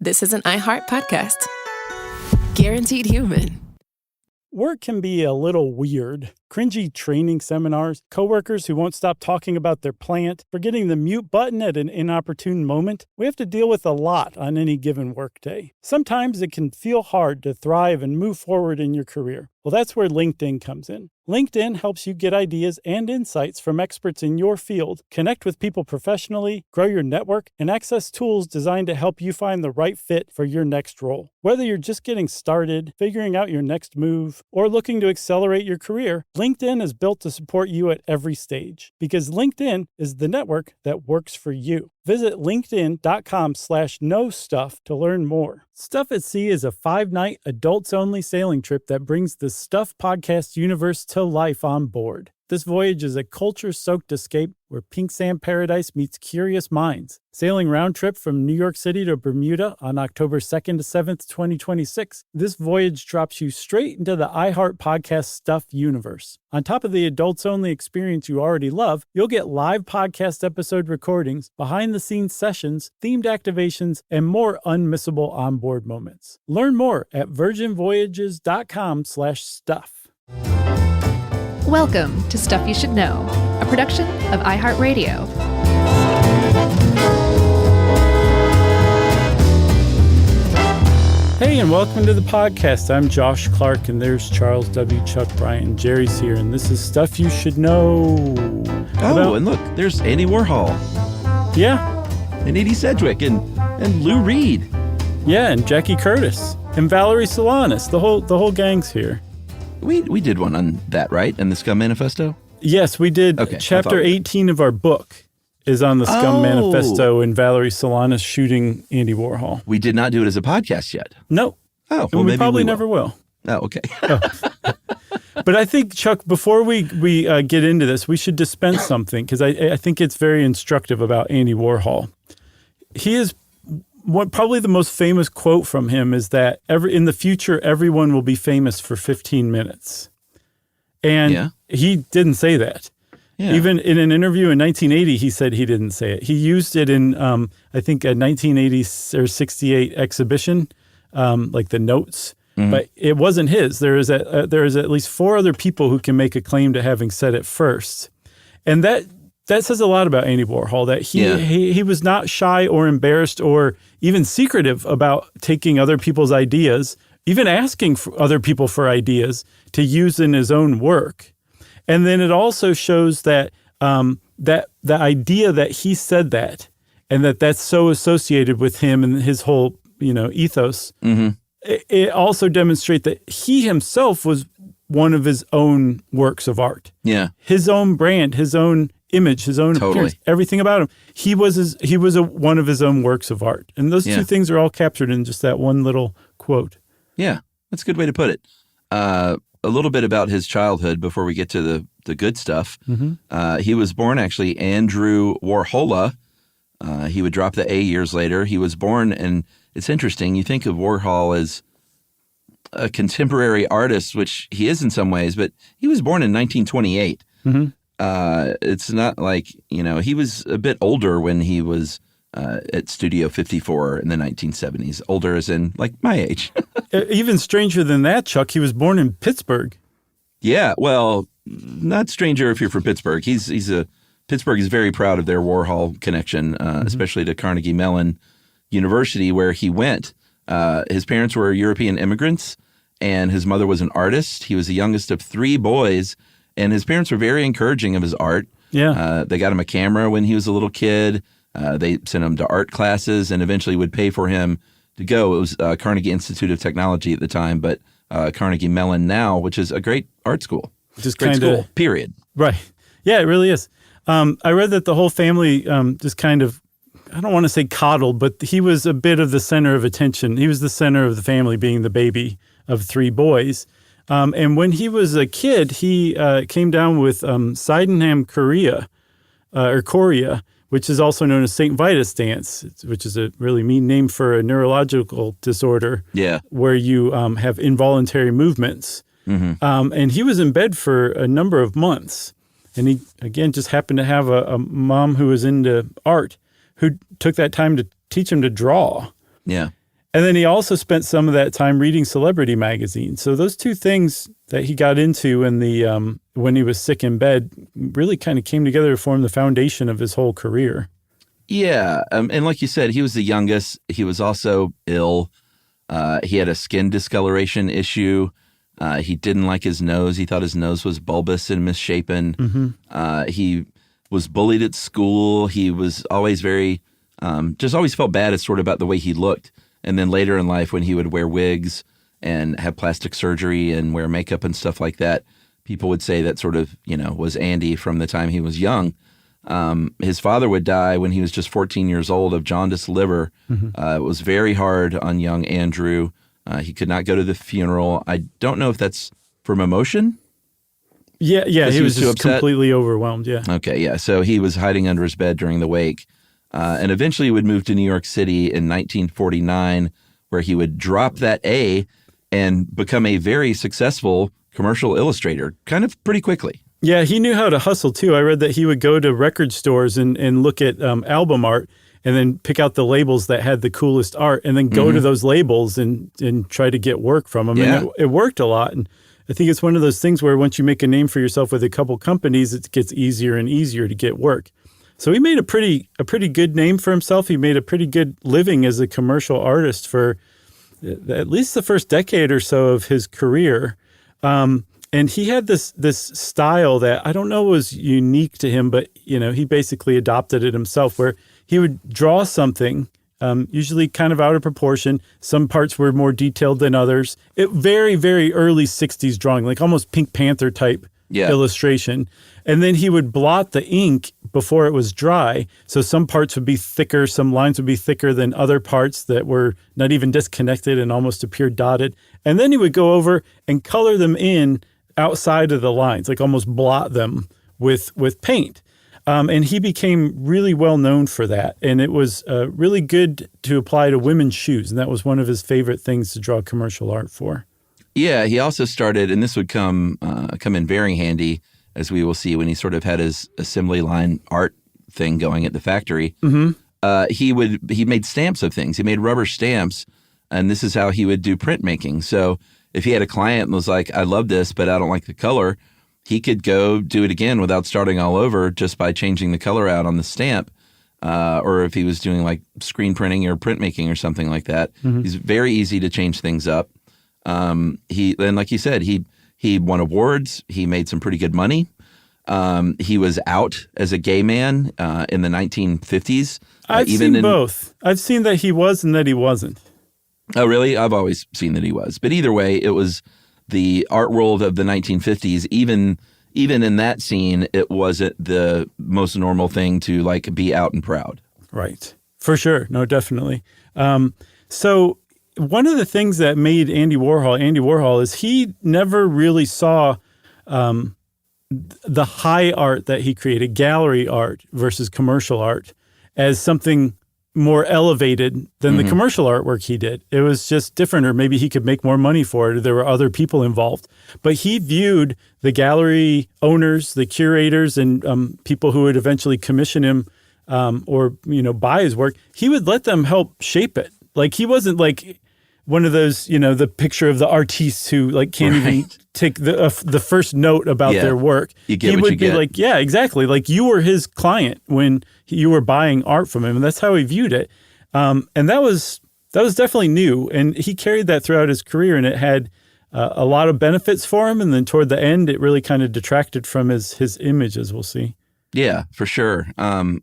This is an iHeart podcast. Guaranteed human. Work can be a little weird. Cringy training seminars, coworkers who won't stop talking about their plant, forgetting the mute button at an inopportune moment. We have to deal with a lot on any given workday. Sometimes it can feel hard to thrive and move forward in your career. Well, that's where LinkedIn comes in. LinkedIn helps you get ideas and insights from experts in your field, connect with people professionally, grow your network, and access tools designed to help you find the right fit for your next role. Whether you're just getting started, figuring out your next move, or looking to accelerate your career, LinkedIn is built to support you at every stage because LinkedIn is the network that works for you. Visit linkedin.com/knowstuff to learn more. Stuff at Sea is a 5-night adults-only sailing trip that brings the Stuff podcast universe to life on board. This voyage is a culture-soaked escape where pink sand paradise meets curious minds. Sailing round trip from New York City to Bermuda on October 2nd to 7th, 2026, this voyage drops you straight into the iHeart Podcast Stuff universe. On top of the adults-only experience you already love, you'll get live podcast episode recordings, behind-the-scenes sessions, themed activations, and more unmissable onboard moments. Learn more at virginvoyages.com/stuff. Welcome to Stuff You Should Know, a production of iHeartRadio. Hey, and welcome to the podcast. I'm Josh Clark, and there's Charles W. Chuck Bryant. Jerry's here, and this is Stuff You Should Know. And look, there's Andy Warhol. Yeah. And Edie Sedgwick, and Lou Reed. Yeah, and Jackie Curtis, and Valerie Solanas. The whole gang's here. We did one on that, right? In the Scum Manifesto? Yes, we did. Okay, Chapter 18 of our book is on the Scum Manifesto and Valerie Solanas shooting Andy Warhol. We did not do it as a podcast yet. No. Oh, well, and we maybe probably we never will. Oh, okay. But I think, Chuck, before we get into this, we should dispense something because I think it's very instructive about Andy Warhol. He is probably the most famous quote from him is that in the future, everyone will be famous for 15 minutes. And he didn't say that. Yeah. Even in an interview in 1980, he said he didn't say it. He used it in, I think, a 1980 or 68 exhibition, like the notes. Mm-hmm. But it wasn't his. There is at least 4 other people who can make a claim to having said it first. And that says a lot about Andy Warhol, that he was not shy or embarrassed or even secretive about taking other people's ideas, even asking for other people for ideas to use in his own work. And then it also shows that that the idea that he said that and that's so associated with him and his whole ethos, it also demonstrates that he himself was one of his own works of art. Yeah, his own brand, his own image, his own appearance, everything about him. He was one of his own works of art. And those two things are all captured in just that one little quote. Yeah, that's a good way to put it. A little bit about his childhood before we get to the good stuff. Mm-hmm. He was born, actually, Andrew Warhola. He would drop the A years later. He was born, and it's interesting, you think of Warhol as a contemporary artist, which he is in some ways, but he was born in 1928. Mm-hmm. It's not like, he was a bit older when he was at Studio 54 in the 1970s. Older as in, like, my age. Even stranger than that, Chuck, he was born in Pittsburgh. Yeah, well, not stranger if you're from Pittsburgh. Pittsburgh is very proud of their Warhol connection, especially to Carnegie Mellon University, where he went. His parents were European immigrants, and his mother was an artist. He was the youngest of 3 boys, and his parents were very encouraging of his art. Yeah. They got him a camera when he was a little kid. They sent him to art classes and eventually would pay for him to go. It was Carnegie Institute of Technology at the time, but Carnegie Mellon now, which is a great art school. Just great school, period. Right. Yeah, it really is. I read that the whole family just kind of, I don't want to say coddled, but he was a bit of the center of attention. He was the center of the family, being the baby of 3 boys. And when he was a kid, he came down with Sydenham chorea, which is also known as St. Vitus dance, which is a really mean name for a neurological disorder where you have involuntary movements. Mm-hmm. And he was in bed for a number of months. And he, again, just happened to have a mom who was into art who took that time to teach him to draw. Yeah. And then he also spent some of that time reading celebrity magazines. So those two things that he got into in the when he was sick in bed really kind of came together to form the foundation of his whole career. Yeah. And like you said, he was the youngest. He was also ill. He had a skin discoloration issue. He didn't like his nose. He thought his nose was bulbous and misshapen. He was bullied at school. He was always very, just always felt bad as sort of about the way he looked. And then later in life, when he would wear wigs and have plastic surgery and wear makeup and stuff like that, people would say that sort of, was Andy from the time he was young. His father would die when he was just 14 years old of jaundiced liver. It was very hard on young Andrew. He could not go to the funeral. I don't know if that's from emotion. Yeah, he was just upset. completely overwhelmed, yeah. Okay, yeah. So he was hiding under his bed during the wake. And eventually would move to New York City in 1949, where he would drop that A and become a very successful commercial illustrator kind of pretty quickly. Yeah, he knew how to hustle, too. I read that he would go to record stores and look at album art and then pick out the labels that had the coolest art and then go to those labels and try to get work from them. Yeah. And it worked a lot. And I think it's one of those things where once you make a name for yourself with a couple companies, it gets easier and easier to get work. So he made a pretty good name for himself. He made a pretty good living as a commercial artist for at least the first decade or so of his career. And he had this style that I don't know was unique to him, but he basically adopted it himself, where he would draw something, usually kind of out of proportion. Some parts were more detailed than others. Very, very early 60s drawing, like almost Pink Panther type illustration. And then he would blot the ink before it was dry. So some parts would be thicker, some lines would be thicker than other parts that were not even disconnected and almost appeared dotted. And then he would go over and color them in outside of the lines, like almost blot them with paint. And he became really well known for that. And it was really good to apply to women's shoes. And that was one of his favorite things to draw commercial art for. Yeah, he also started, and this would come in very handy, as we will see when he sort of had his assembly line art thing going at the factory. He made stamps of things. He made rubber stamps, and this is how he would do printmaking. So if he had a client and was like, I love this, but I don't like the color, he could go do it again without starting all over just by changing the color out on the stamp. Or if he was doing like screen printing or printmaking or something like that, he's very easy to change things up. Then, like you said, he won awards. He made some pretty good money. He was out as a gay man in the 1950s. I've seen both. I've seen that he was and that he wasn't. Oh, really? I've always seen that he was. But either way, it was the art world of the 1950s. Even in that scene, it wasn't the most normal thing to like be out and proud. Right. For sure. No, definitely. So one of the things that made Andy Warhol is he never really saw the high art that he created, gallery art versus commercial art, as something more elevated than the commercial artwork he did. It was just different, or maybe he could make more money for it, or there were other people involved. But he viewed the gallery owners, the curators, and people who would eventually commission him or buy his work, he would let them help shape it. Like he wasn't like one of those, the picture of the artists who like can't even take the first note about their work. You get he what would you be get. like, yeah, exactly. Like you were his client when you were buying art from him, and that's how he viewed it. And that was definitely new, and he carried that throughout his career, and it had a lot of benefits for him. And then toward the end, it really kind of detracted from his image, as we'll see. Yeah, for sure.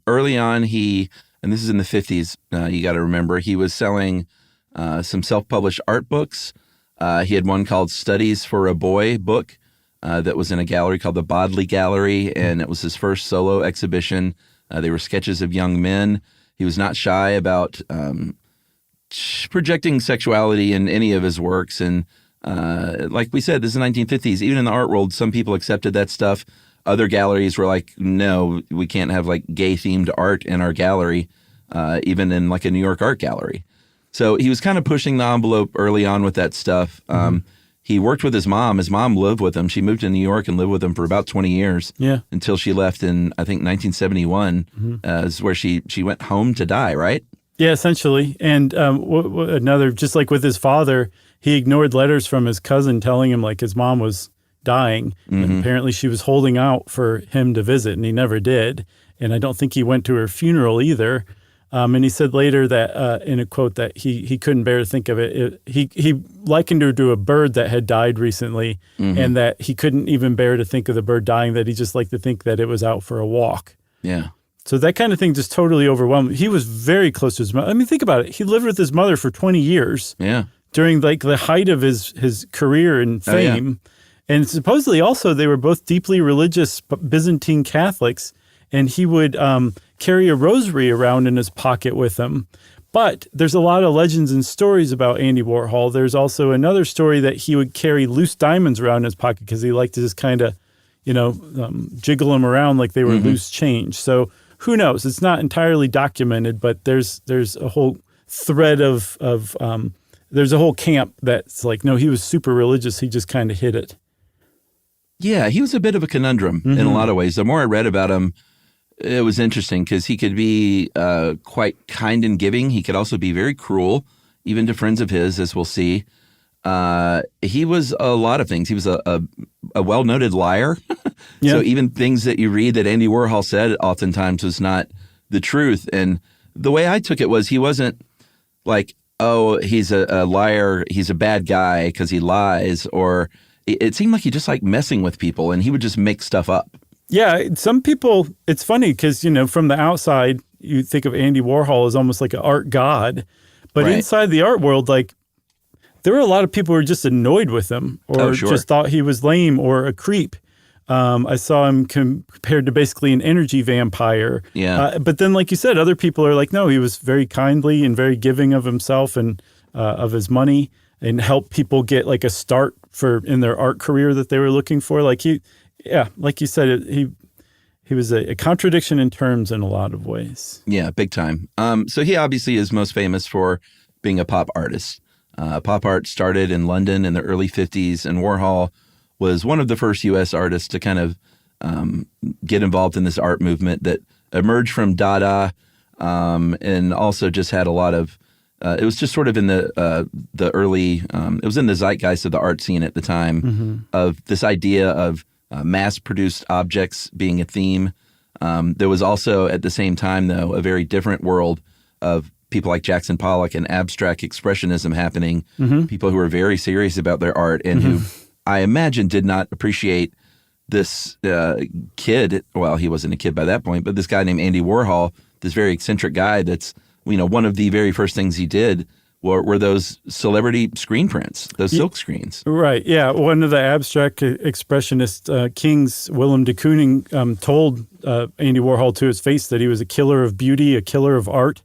Early on, and this is in the 50s, you got to remember, he was selling some self-published art books. He had one called Studies for a Boy book that was in a gallery called the Bodley Gallery, and it was his first solo exhibition. They were sketches of young men. He was not shy about projecting sexuality in any of his works. And like we said, this is the 1950s. Even in the art world, some people accepted that stuff. Other galleries were like, no, we can't have like gay-themed art in our gallery, even in like a New York art gallery. So he was kind of pushing the envelope early on with that stuff. He worked with his mom. His mom lived with him. She moved to New York and lived with him for about 20 years until she left in, I think, 1971, is where she went home to die, right? Yeah, essentially. And another, just like with his father, he ignored letters from his cousin telling him like his mom was dying. And apparently she was holding out for him to visit, and he never did. And I don't think he went to her funeral either. And he said later that in a quote that he couldn't bear to think of it. He likened her to a bird that had died recently, and that he couldn't even bear to think of the bird dying, that he just liked to think that it was out for a walk. Yeah. So that kind of thing just totally overwhelmed me. He was very close to his mother. I mean, think about it. He lived with his mother for 20 years. Yeah. During like the height of his career and fame. Oh, yeah. And supposedly also they were both deeply religious Byzantine Catholics, and he would carry a rosary around in his pocket with him. But there's a lot of legends and stories about Andy Warhol. There's also another story that he would carry loose diamonds around in his pocket because he liked to just kind of, jiggle them around like they were loose change. So who knows? It's not entirely documented, but there's a whole thread of there's a whole camp that's like, no, he was super religious. He just kind of hid it. Yeah, he was a bit of a conundrum in a lot of ways. The more I read about him, it was interesting because he could be quite kind and giving. He could also be very cruel, even to friends of his, as we'll see. He was a lot of things. He was a well-noted liar. Yeah. So even things that you read that Andy Warhol said oftentimes was not the truth. And the way I took it was he wasn't like, oh, he's a liar, he's a bad guy because he lies, or it seemed like he just liked messing with people and he would just make stuff up. Yeah, some people, it's funny because, from the outside, you think of Andy Warhol as almost like an art god. But Right. inside the art world, like, there were a lot of people who were just annoyed with him or Sure. just thought he was lame or a creep. I saw him compared to basically an energy vampire. Yeah. But then, like you said, other people are like, no, he was very kindly and very giving of himself and of his money, and helped people get like a start in their art career that they were looking for. Like like you said, he was a contradiction in terms in a lot of ways. Yeah, big time. So he obviously is most famous for being a pop artist. Pop art started in London in the early 50s, and Warhol was one of the first U.S. artists to kind of get involved in this art movement that emerged from Dada, and also just had a lot of. It was just sort of in the early. It was in the zeitgeist of the art scene at the time of this idea of mass-produced objects being a theme. There was also at the same time, though, a very different world of people like Jackson Pollock and abstract expressionism happening. People who were very serious about their art and who I imagine did not appreciate this kid. Well, he wasn't a kid by that point, but this guy named Andy Warhol, this very eccentric guy that's, one of the very first things he did were those celebrity screen prints, those silk screens. Right, yeah. One of the abstract expressionist kings, Willem de Kooning, told Andy Warhol to his face that he was a killer of beauty, a killer of art.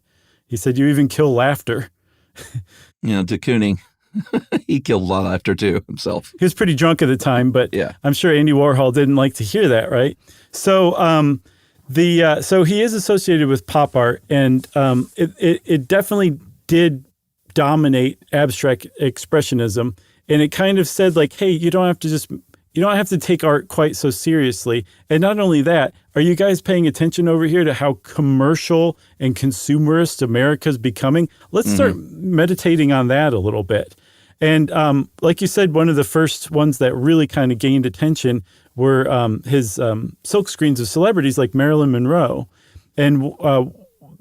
He said, you even kill laughter. De Kooning, he killed a lot of laughter too himself. He was pretty drunk at the time, but Yeah. I'm sure Andy Warhol didn't like to hear that, right? So so he is associated with pop art, and it definitely did dominate abstract expressionism, and it kind of said like, hey, you don't have to take art quite so seriously. And not only that, are you guys paying attention over here to how commercial and consumerist America's becoming? Let's start meditating on that a little bit. And like you said, one of the first ones that really kind of gained attention were his silk screens of celebrities like Marilyn Monroe. And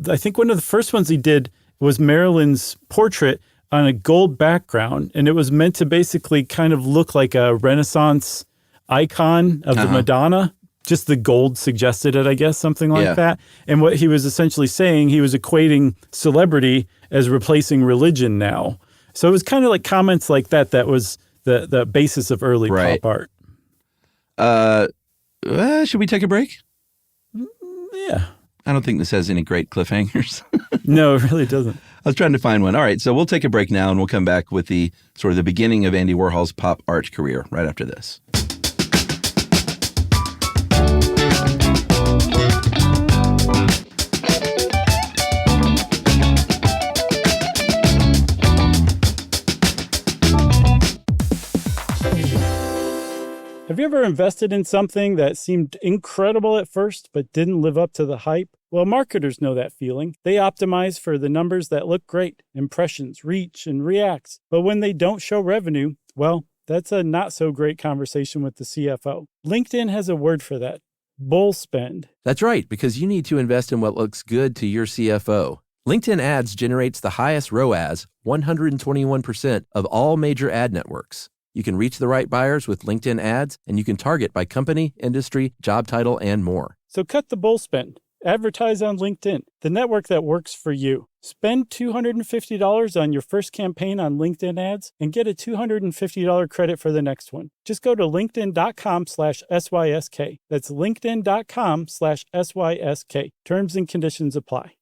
I think one of the first ones he did was Marilyn's portrait on a gold background, and it was meant to basically kind of look like a Renaissance icon of the Madonna. Just the gold suggested it, I guess, something like that. And what he was essentially saying, he was equating celebrity as replacing religion now. So it was kind of like comments like that was the basis of early pop art. Should we take a break? Yeah. I don't think this has any great cliffhangers. No, it really doesn't. I was trying to find one. All right, so we'll take a break now, and we'll come back with the sort of the beginning of Andy Warhol's pop art career right after this. Have you ever invested in something that seemed incredible at first but didn't live up to the hype? Well, marketers know that feeling. They optimize for the numbers that look great, impressions, reach, and reacts. But when they don't show revenue, well, that's a not so great conversation with the CFO. LinkedIn has a word for that: bull spend. That's right, because you need to invest in what looks good to your CFO. LinkedIn Ads generates the highest ROAS, 121% of all major ad networks. You can reach the right buyers with LinkedIn Ads, and you can target by company, industry, job title, and more. So cut the bull spend. Advertise on LinkedIn, the network that works for you. Spend $250 on your first campaign on LinkedIn Ads and get a $250 credit for the next one. Just go to linkedin.com/SYSK. That's linkedin.com/SYSK. Terms and conditions apply.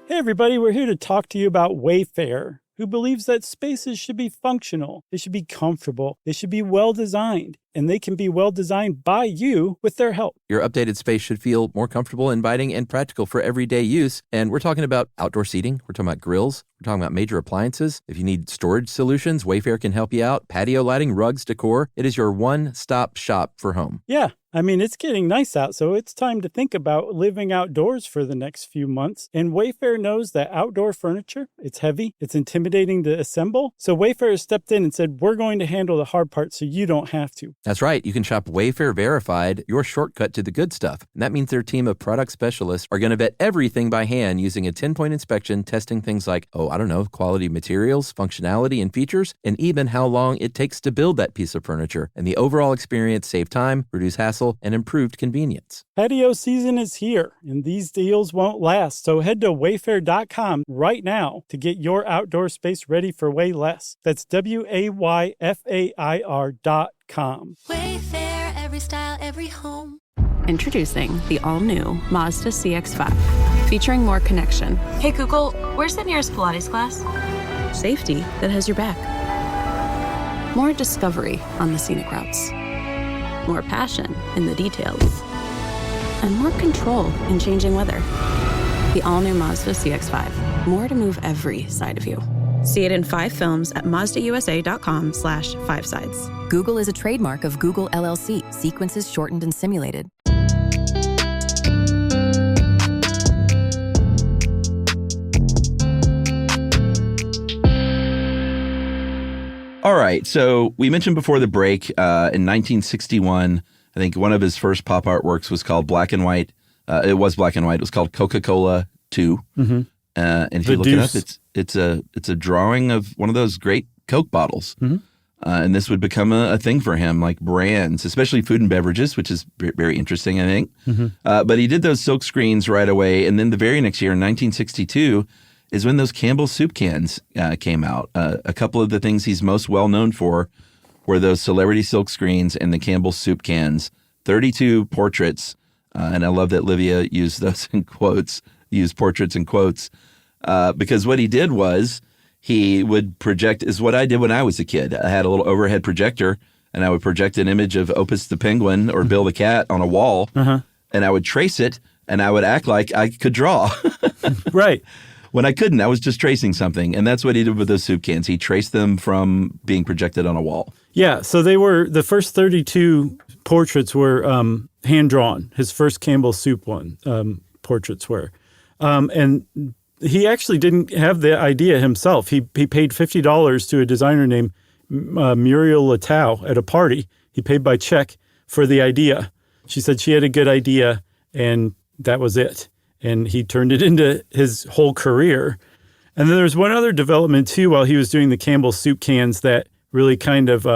Hey everybody, we're here to talk to you about Wayfair, who believes that spaces should be functional, they should be comfortable, they should be well-designed, and they can be well-designed by you with their help. Your updated space should feel more comfortable, inviting, and practical for everyday use. And we're talking about outdoor seating. We're talking about grills. We're talking about major appliances. If you need storage solutions, Wayfair can help you out. Patio lighting, rugs, decor. It is your one-stop shop for home. Yeah, I mean, it's getting nice out, so it's time to think about living outdoors for the next few months. And Wayfair knows that outdoor furniture, it's heavy, it's intimidating to assemble. So Wayfair has stepped in and said, we're going to handle the hard part so you don't have to. That's right. You can shop Wayfair Verified, your shortcut to the good stuff. And that means their team of product specialists are going to vet everything by hand using a 10-point inspection, testing things like, quality materials, functionality, and features, and even how long it takes to build that piece of furniture. And the overall experience save time, reduce hassle, and improved convenience. Patio season is here, and these deals won't last. So head to wayfair.com right now to get your outdoor space ready for way less. That's WAYFAIR.com. Wayfair, every style, every home. Introducing the all-new Mazda CX-5, featuring more connection. Hey Google, where's the nearest Pilates class? Safety that has your back. More discovery on the scenic routes. More passion in the details. And more control in changing weather. The all-new Mazda CX-5. More to move every side of you. See it in 5 films at MazdaUSA.com/5sides. Google is a trademark of Google LLC. Sequences shortened and simulated. All right. So we mentioned before the break, in 1961, I think one of his first pop artworks was called Black and White. It was black and white. It was called Coca-Cola 2. Mm-hmm. And if you look it up, it's a drawing of one of those great Coke bottles. Mm-hmm. And this would become a thing for him, like brands, especially food and beverages, which is very interesting, I think. Mm-hmm. But he did those silk screens right away. And then the very next year, in 1962, is when those Campbell soup cans came out. A couple of the things he's most well known for were those celebrity silk screens and the Campbell soup cans, 32 portraits. And I love that Livia used those in quotes, used portraits in quotes, because what he did was he would project, is what I did when I was a kid. I had a little overhead projector, and I would project an image of Opus the penguin or Bill the cat on a wall, and I would trace it, and I would act like I could draw. Right. When I couldn't, I was just tracing something. And that's what he did with those soup cans. He traced them from being projected on a wall. Yeah, so they were, the first 32 portraits were hand-drawn. His first Campbell Soup one, portraits were. And he actually didn't have the idea himself. He paid $50 to a designer named Muriel Latow at a party. He paid by check for the idea. She said she had a good idea, and that was it. And he turned it into his whole career. And then there's one other development, too, while he was doing the Campbell soup cans that really kind of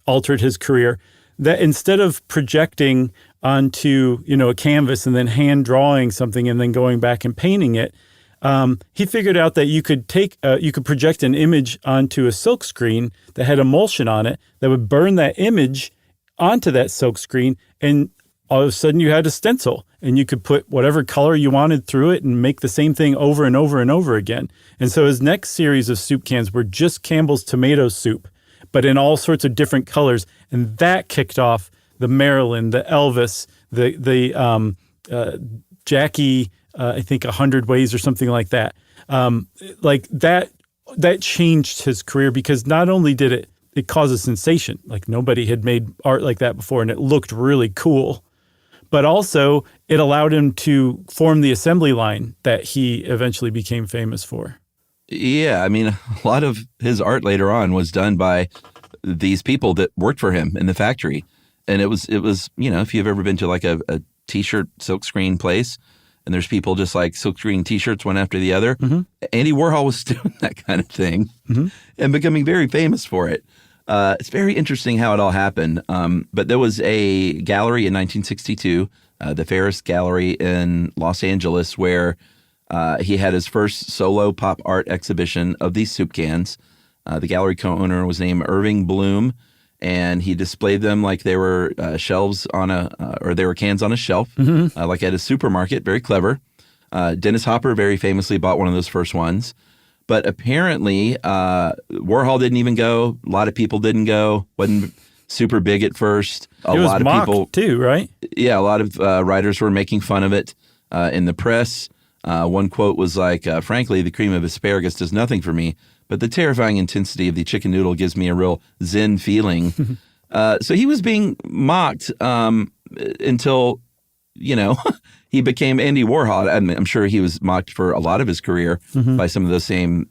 altered his career, that instead of projecting onto, a canvas and then hand drawing something and then going back and painting it, he figured out that you could project an image onto a silk screen that had emulsion on it that would burn that image onto that silk screen, and all of a sudden you had a stencil, and you could put whatever color you wanted through it and make the same thing over and over and over again. And so his next series of soup cans were just Campbell's tomato soup, but in all sorts of different colors. And that kicked off the Marilyn, the Elvis, the Jackie, I think 100 Ways or something like that. Like that changed his career, because not only did it it caused a sensation. Like nobody had made art like that before, and it looked really cool. But also, it allowed him to form the assembly line that he eventually became famous for. Yeah, I mean, a lot of his art later on was done by these people that worked for him in the factory. And it was, if you've ever been to like a T-shirt silkscreen place, and there's people just like silkscreen T-shirts one after the other, Andy Warhol was doing that kind of thing and becoming very famous for it. It's very interesting how it all happened. But there was a gallery in 1962, the Ferris Gallery in Los Angeles, where he had his first solo pop art exhibition of these soup cans. The gallery co-owner was named Irving Bloom, and he displayed them like they were shelves on or they were cans on a shelf, like at a supermarket. Very clever. Dennis Hopper very famously bought one of those first ones. But apparently, Warhol didn't even go. A lot of people didn't go. Wasn't super big at first. It was lot of mocked people too, right? Yeah, a lot of writers were making fun of it in the press. One quote was like, frankly, the cream of asparagus does nothing for me, but the terrifying intensity of the chicken noodle gives me a real zen feeling. So he was being mocked until, he became Andy Warhol. I'm sure he was mocked for a lot of his career by some of those same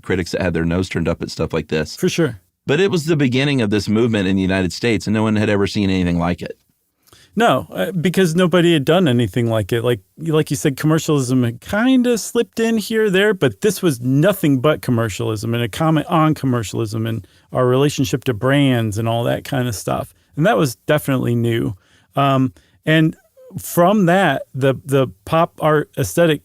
critics that had their nose turned up at stuff like this. For sure. But it was the beginning of this movement in the United States, and no one had ever seen anything like it. No, because nobody had done anything like it. Like you said, commercialism had kind of slipped in here or there, but this was nothing but commercialism and a comment on commercialism and our relationship to brands and all that kind of stuff. And that was definitely new. And from that, the pop art aesthetic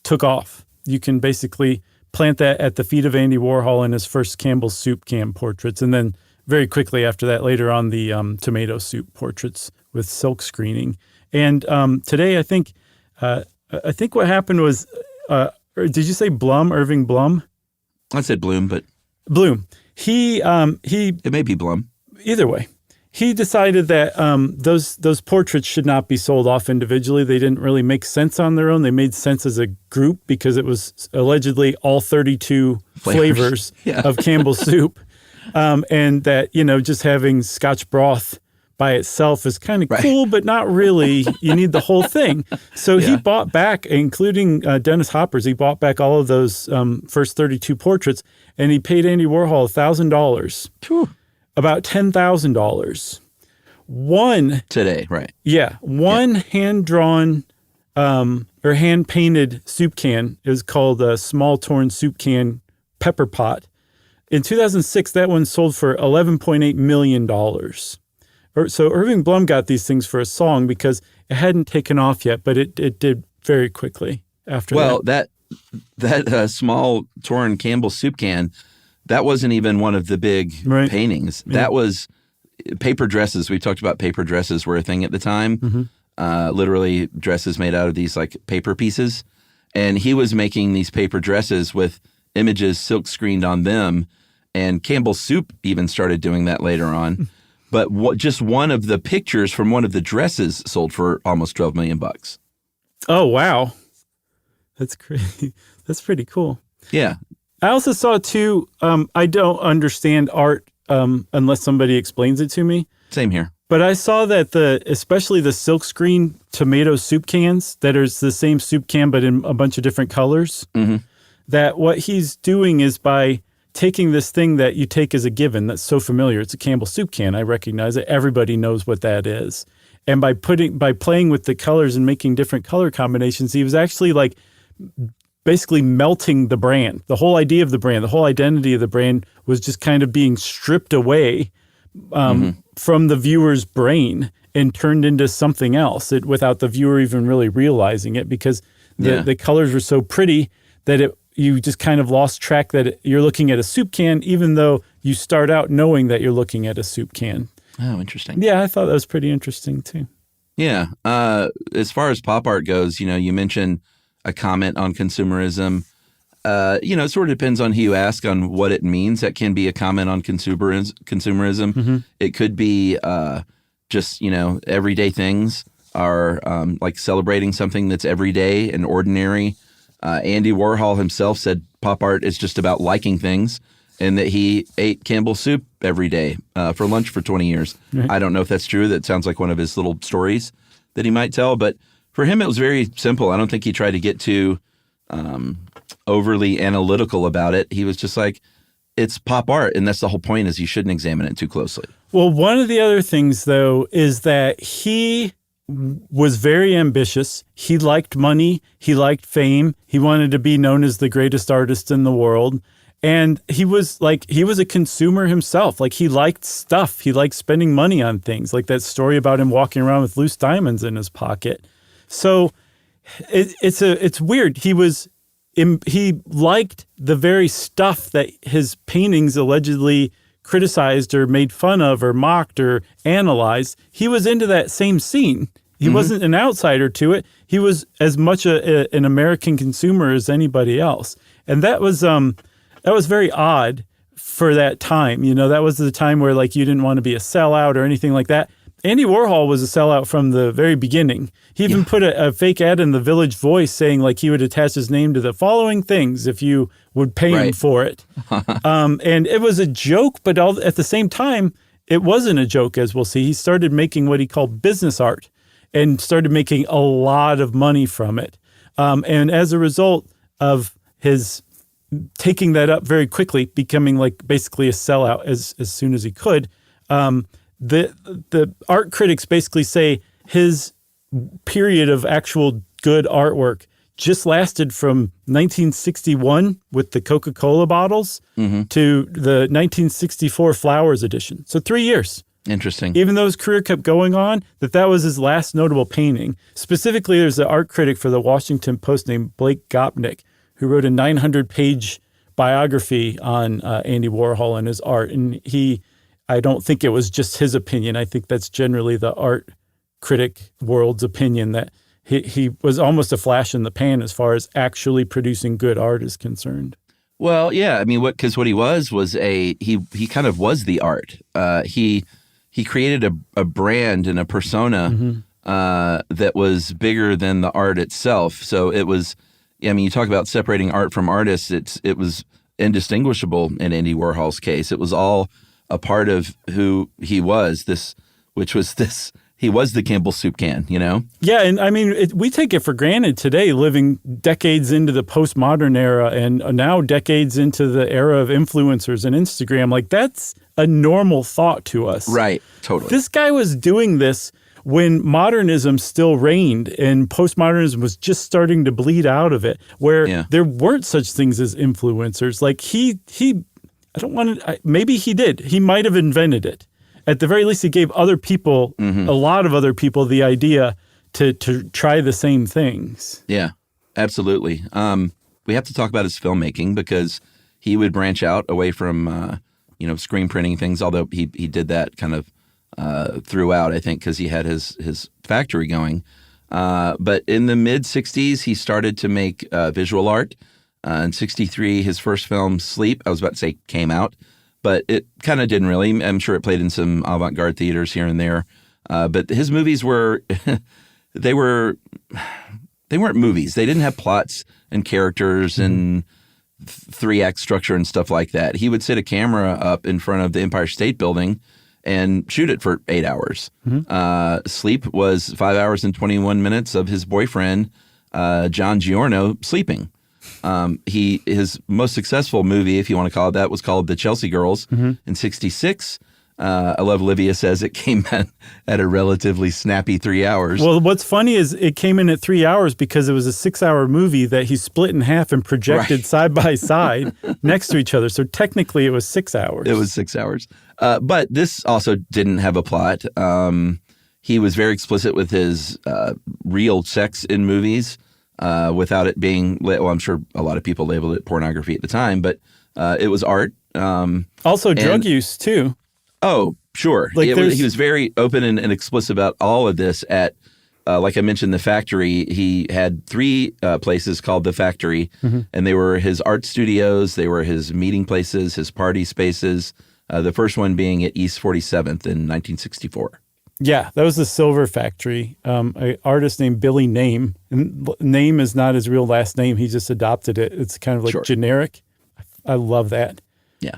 took off. You can basically plant that at the feet of Andy Warhol in his first Campbell's soup can portraits, and then very quickly after that, later on, the tomato soup portraits with silk screening. And today, I think what happened was, did you say Blum, Irving Blum? I said Bloom, but Bloom. He it may be Blum. Either way, he decided that those portraits should not be sold off individually. They didn't really make sense on their own. They made sense as a group because it was allegedly all 32 flavors of Campbell's soup. And that, just having Scotch broth by itself is kind of cool, but not really. You need the whole thing. So he bought back, including Dennis Hopper's, he bought back all of those first 32 portraits, and he paid Andy Warhol $1,000, about $10,000. One today, right? Yeah, one hand-drawn or hand-painted soup can. It was called a small torn soup can pepper pot. In 2006, that one sold for $11.8 million. So Irving Blum got these things for a song because it hadn't taken off yet, but it did very quickly after that. Well, that small torn Campbell's soup can, that wasn't even one of the big paintings. Yeah. That was paper dresses. We talked about paper dresses were a thing at the time. Literally dresses made out of these like paper pieces. And he was making these paper dresses with images silk screened on them. And Campbell's Soup even started doing that later on. But just one of the pictures from one of the dresses sold for almost $12 million. Oh, wow. That's crazy. That's pretty cool. Yeah. I also saw, too, I don't understand art unless somebody explains it to me. Same here. But I saw that especially the silkscreen tomato soup cans, that is the same soup can but in a bunch of different colors, that what he's doing is by taking this thing that you take as a given that's so familiar. It's a Campbell soup can. I recognize it. Everybody knows what that is. And by playing with the colors and making different color combinations, he was actually like basically melting the brand. The whole idea of the brand, the whole identity of the brand was just kind of being stripped away from the viewer's brain and turned into something else without the viewer even really realizing it, because the colors were so pretty that you just kind of lost track that you're looking at a soup can, even though you start out knowing that you're looking at a soup can. Oh, interesting. Yeah, I thought that was pretty interesting too. Yeah. As far as pop art goes, you mentioned a comment on consumerism. It sort of depends on who you ask on what it means. That can be a comment on consumerism. It could be just, everyday things are like celebrating something that's everyday and ordinary. Andy Warhol himself said pop art is just about liking things and that he ate Campbell's soup every day for lunch for 20 years. Right. I don't know if that's true. That sounds like one of his little stories that he might tell. But for him, it was very simple. I don't think he tried to get too overly analytical about it. He was just like, it's pop art, and that's the whole point, is you shouldn't examine it too closely. Well, one of the other things, though, is that he was very ambitious. He liked money. He liked fame. He wanted to be known as the greatest artist in the world. And he was a consumer himself. Like, he liked stuff. He liked spending money on things, like that story about him walking around with loose diamonds in his pocket. So it's weird. He liked the very stuff that his paintings allegedly criticized or made fun of or mocked or analyzed. He was into that same scene. He wasn't an outsider to it. He was as much an American consumer as anybody else. And that was very odd for that time. You know, that was the time where, like, you didn't want to be a sellout or anything like that. Andy Warhol was a sellout from the very beginning. He even put a fake ad in the Village Voice saying, like, he would attach his name to the following things if you would pay him for it. And it was a joke, but at the same time, it wasn't a joke, as we'll see. He started making what he called business art and started making a lot of money from it. And as a result of his taking that up very quickly, becoming like basically a sellout as soon as he could, the art critics basically say his period of actual good artwork just lasted from 1961 with the Coca-Cola bottles to the 1964 Flowers edition. So 3 years. Interesting. Even though his career kept going on, that was his last notable painting. Specifically, there's an art critic for the Washington Post named Blake Gopnik, who wrote a 900-page biography on Andy Warhol and his art. And I don't think it was just his opinion. I think that's generally the art critic world's opinion, that he was almost a flash in the pan as far as actually producing good art is concerned. Well, yeah. I mean, what he was he kind of was the art. He created a brand and a persona that was bigger than the art itself. So it was, I mean, you talk about separating art from artists. It was indistinguishable in Andy Warhol's case. It was all a part of who he was. He was the Campbell soup can, you know? Yeah, and I mean, we take it for granted today, living decades into the postmodern era and now decades into the era of influencers and Instagram. Like, that's a normal thought to us. Right, totally. This guy was doing this when modernism still reigned and postmodernism was just starting to bleed out of it, where there weren't such things as influencers. Like, maybe he did. He might have invented it. At the very least, he gave other people, a lot of other people, the idea to try the same things. Yeah, absolutely. We have to talk about his filmmaking, because he would branch out away from, screen printing things, although he did that kind of throughout, I think, because he had his factory going. But in the mid-'60s, he started to make visual art. In '63, his first film, Sleep, I was about to say came out. But it kind of didn't really. I'm sure it played in some avant-garde theaters here and there. But his movies were, they weren't movies. They didn't have plots and characters and three-act structure and stuff like that. He would sit a camera up in front of the Empire State Building and shoot it for 8 hours. Sleep was 5 hours and 21 minutes of his boyfriend, John Giorno, sleeping. His most successful movie, if you want to call it that, was called The Chelsea Girls in '66. I love Livia says it came at a relatively snappy 3 hours. Well, what's funny is it came in at 3 hours because it was a 6-hour movie that he split in half and projected side by side next to each other. So technically it was 6 hours. It was 6 hours. But this also didn't have a plot. He was very explicit with his real sex in movies. Without it being, well, I'm sure a lot of people labeled it pornography at the time, but it was art. Also drug use, too. Oh, sure. He was very open and explicit about all of this at, like I mentioned, the factory. He had 3 places called the factory, and they were his art studios. They were his meeting places, his party spaces, the first one being at East 47th in 1964. Yeah, that was the Silver Factory. An artist named Billy Name. And Name is not his real last name. He just adopted it. It's kind of like generic. I love that. Yeah.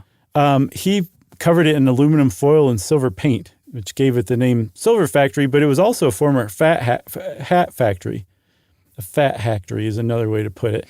he covered it in aluminum foil and silver paint, which gave it the name Silver Factory, but it was also a former hat factory. A fat factory is another way to put it.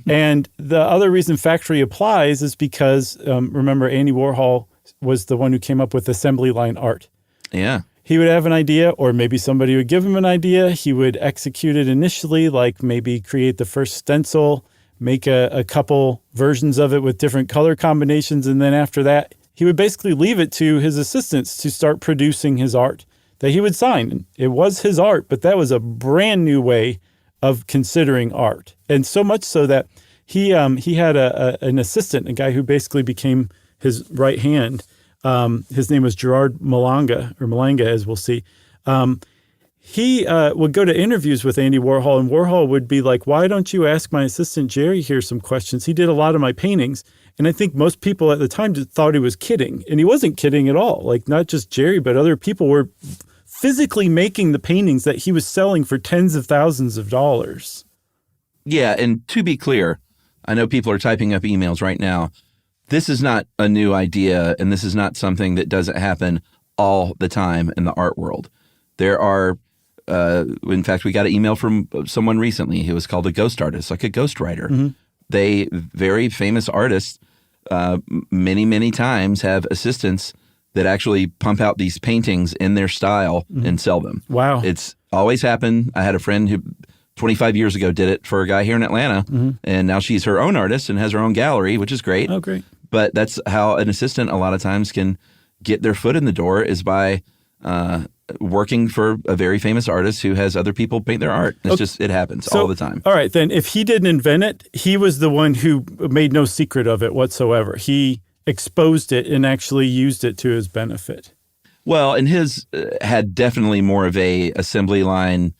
And the other reason factory applies is because, remember, Andy Warhol was the one who came up with assembly line art. Yeah. He would have an idea, or maybe somebody would give him an idea. He would execute it initially, like maybe create the first stencil, make a couple versions of it with different color combinations, and then after that, he would basically leave it to his assistants to start producing his art that he would sign. It was his art, but that was a brand new way of considering art. And so much so that he had an assistant, a guy who basically became his right hand. His name was Gerard Malanga, as we'll see. He would go to interviews with Andy Warhol, and Warhol would be like, why don't you ask my assistant Jerry here some questions? He did a lot of my paintings. And I think most people at the time just thought he was kidding. And he wasn't kidding at all. Like, not just Jerry, but other people were physically making the paintings that he was selling for tens of thousands of dollars. Yeah, and to be clear, I know people are typing up emails right now. This is not a new idea, and this is not something that doesn't happen all the time in the art world. There are, in fact, we got an email from someone recently who was called a ghost artist, like a ghostwriter. Mm-hmm. They, very famous artists, many, many times have assistants that actually pump out these paintings in their style and sell them. Wow. It's always happened. I had a friend who 25 years ago did it for a guy here in Atlanta, and now she's her own artist and has her own gallery, which is great. Oh, great. But that's how an assistant a lot of times can get their foot in the door, is by working for a very famous artist who has other people paint their art. It's just, it happens all the time. All right, then if he didn't invent it, he was the one who made no secret of it whatsoever. He exposed it and actually used it to his benefit. Well, and his had definitely more of a assembly line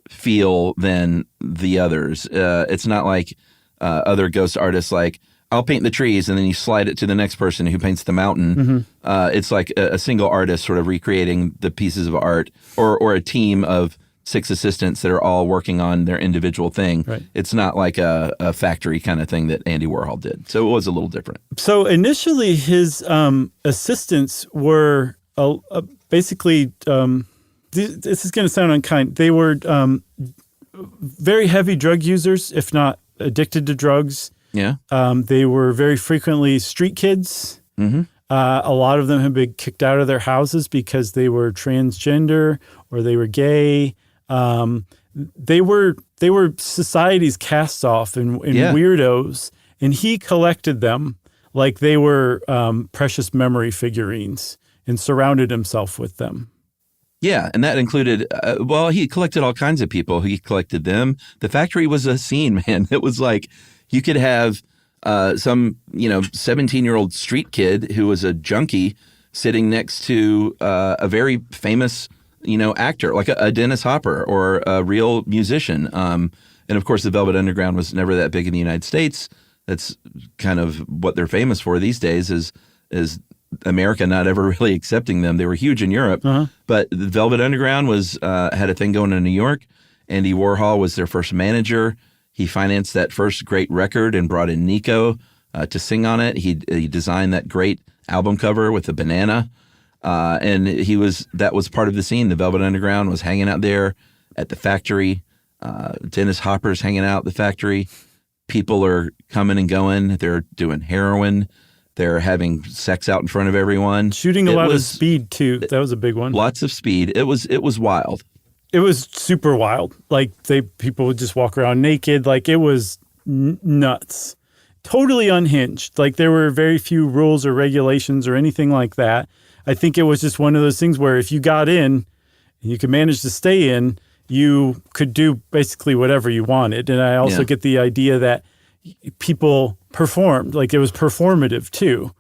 feel than the others. It's not like other ghost artists, like, I'll paint the trees and then you slide it to the next person who paints the mountain. It's like a single artist sort of recreating the pieces of art, or a team of 6 assistants that are all working on their individual thing. Right. It's not like a factory kind of thing that Andy Warhol did. So it was a little different. So initially his assistants were basically, this is going to sound unkind, they were very heavy drug users, if not addicted to drugs. Yeah. They were very frequently street kids. Mm-hmm. A lot of them had been kicked out of their houses because they were transgender or they were gay. They were society's cast off and weirdos, and he collected them like they were precious memory figurines and surrounded himself with them. Yeah, and that included, he collected all kinds of people. He collected them. The factory was a scene, man. It was like, you could have some, 17-year-old street kid who was a junkie sitting next to a very famous, actor, like a Dennis Hopper or a real musician. And of course, the Velvet Underground was never that big in the United States. That's kind of what they're famous for these days, is America not ever really accepting them. They were huge in Europe, but the Velvet Underground was had a thing going in New York. Andy Warhol was their first manager. He financed that first great record and brought in Nico to sing on it. He designed that great album cover with the banana, and that was part of the scene. The Velvet Underground was hanging out there at the factory. Dennis Hopper's hanging out at the factory. People are coming and going. They're doing heroin. They're having sex out in front of everyone. Shooting a lot of speed too. That was a big one. Lots of speed. It was wild. It was super wild. Like people would just walk around naked. Like it was nuts. Totally unhinged. Like there were very few rules or regulations or anything like that. I think it was just one of those things where if you got in and you could manage to stay in, you could do basically whatever you wanted. And I also get the idea that people performed, like it was performative too.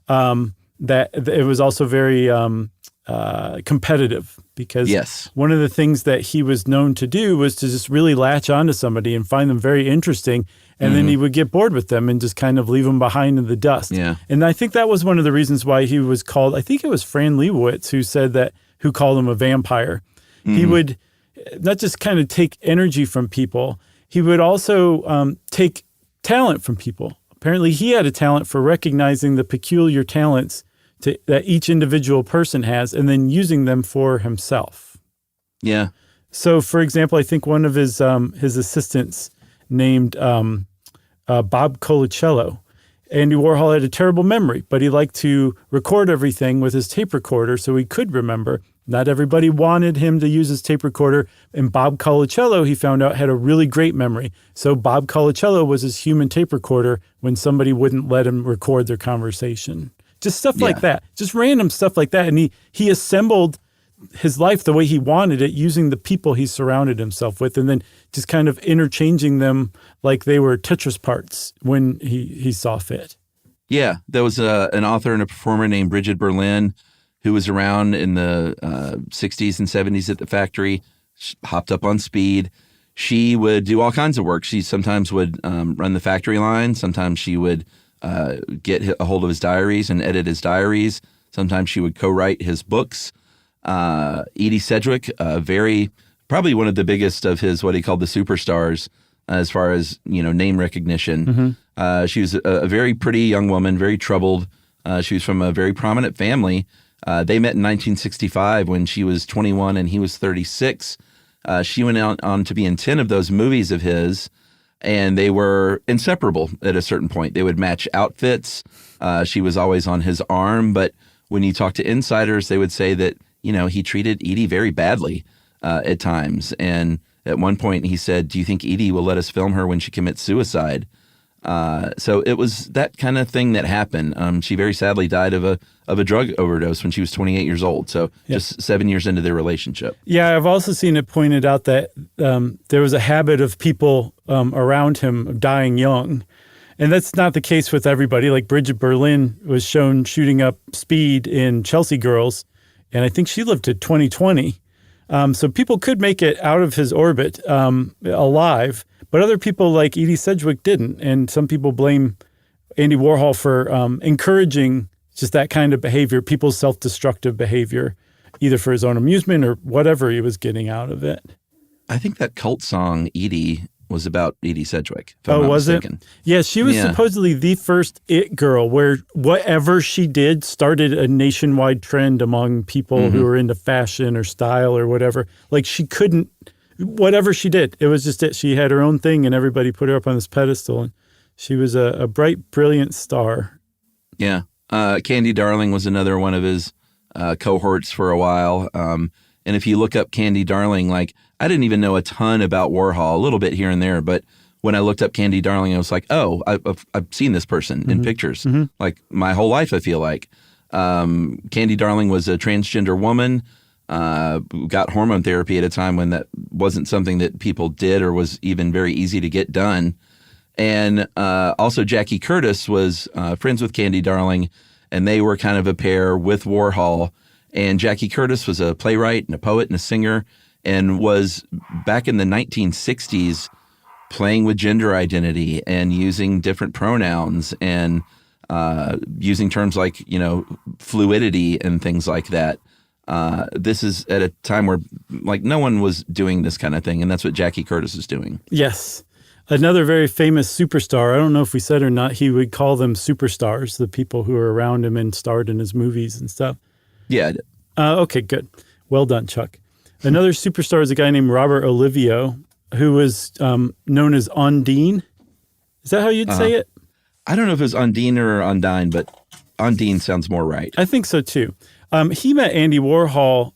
That it was also very competitive, because one of the things that he was known to do was to just really latch onto somebody and find them very interesting. And then he would get bored with them and just kind of leave them behind in the dust. Yeah. And I think that was one of the reasons why he was called, I think it was Fran Lebowitz who called him a vampire. He would not just kind of take energy from people, he would also take talent from people, apparently he had a talent for recognizing the peculiar talents that each individual person has and then using them for himself. Yeah. So, for example, I think one of his assistants named Bob Colicello. Andy Warhol had a terrible memory, but he liked to record everything with his tape recorder so he could remember. Not everybody wanted him to use his tape recorder, and Bob Colicello, he found out, had a really great memory. So Bob Colicello was his human tape recorder when somebody wouldn't let him record their conversation. Just stuff like that, just random stuff like that. And he assembled his life the way he wanted it using the people he surrounded himself with, and then just kind of interchanging them like they were Tetris parts when he saw fit. Yeah, there was an author and a performer named Bridget Berlin who was around in the 60s and 70s at the factory, hopped up on speed. She would do all kinds of work. She sometimes would run the factory line. Sometimes she would get a hold of his diaries and edit his diaries. Sometimes she would co-write his books. Edie Sedgwick, probably one of the biggest of his what he called the superstars as far as name recognition. She was a very pretty young woman, very troubled. She was from a very prominent family. They met in 1965 when she was 21 and he was 36. She went on to be in 10 of those movies of his, and they were inseparable at a certain point. They would match outfits. She was always on his arm, but when you talk to insiders, they would say that he treated Edie very badly at times. And at one point he said, "Do you think Edie will let us film her when she commits suicide?" So it was that kind of thing that happened. She very sadly died of a drug overdose when she was 28 years old. So just 7 years into their relationship. Yeah, I've also seen it pointed out that there was a habit of people around him dying young. And that's not the case with everybody. Like Bridget Berlin was shown shooting up speed in Chelsea Girls, and I think she lived to 2020. So people could make it out of his orbit alive, but other people like Edie Sedgwick didn't. And some people blame Andy Warhol for encouraging just that kind of behavior, people's self-destructive behavior, either for his own amusement or whatever he was getting out of it. I think that cult song, Edie, was about Edie Sedgwick. Was it? Yeah, she was supposedly the first it girl where whatever she did started a nationwide trend among people who were into fashion or style or whatever. Like whatever she did, it was just it. She had her own thing and everybody put her up on this pedestal. And she was a bright, brilliant star. Yeah. Candy Darling was another one of his cohorts for a while. And if you look up Candy Darling, I didn't even know a ton about Warhol, a little bit here and there, but when I looked up Candy Darling, I was like, oh, I've seen this person in pictures, like my whole life, I feel like. Candy Darling was a transgender woman, got hormone therapy at a time when that wasn't something that people did or was even very easy to get done. And also Jackie Curtis was friends with Candy Darling, and they were kind of a pair with Warhol. And Jackie Curtis was a playwright and a poet and a singer, and was back in the 1960s playing with gender identity and using different pronouns and using terms like, fluidity and things like that. This is at a time where no one was doing this kind of thing, and that's what Jackie Curtis is doing. Yes. Another very famous superstar, I don't know if we said or not, he would call them superstars, the people who were around him and starred in his movies and stuff. Yeah, I did. Okay, good. Well done, Chuck. Another superstar is a guy named Robert Olivio, who was known as Undine. Is that how you'd say it? I don't know if it was Undine or Undine, but Undine sounds more right. I think so, too. He met Andy Warhol